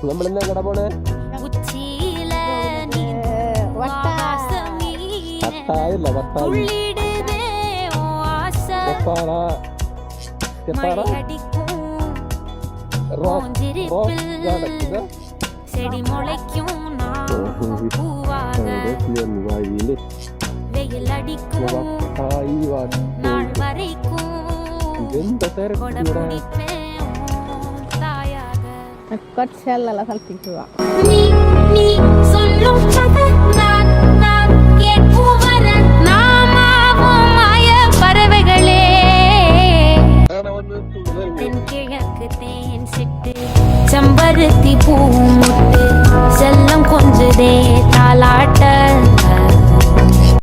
നമ്മൾ എന്താ കട പോണേ? വട്ടായില്ല വട്ടായി செடி முளைக்கும் வெயில் அடிக்கும் நாள் வரைக்கும் நீ சொல்லும் நான் கேட்கும் வர நாமாவும் மாய பறவைகளே தென் கிழக்கு தேன் சிட்டு செம்பருத்தி பூ முட்டு செல்லம் கொஞ்சதே தாலாட்ட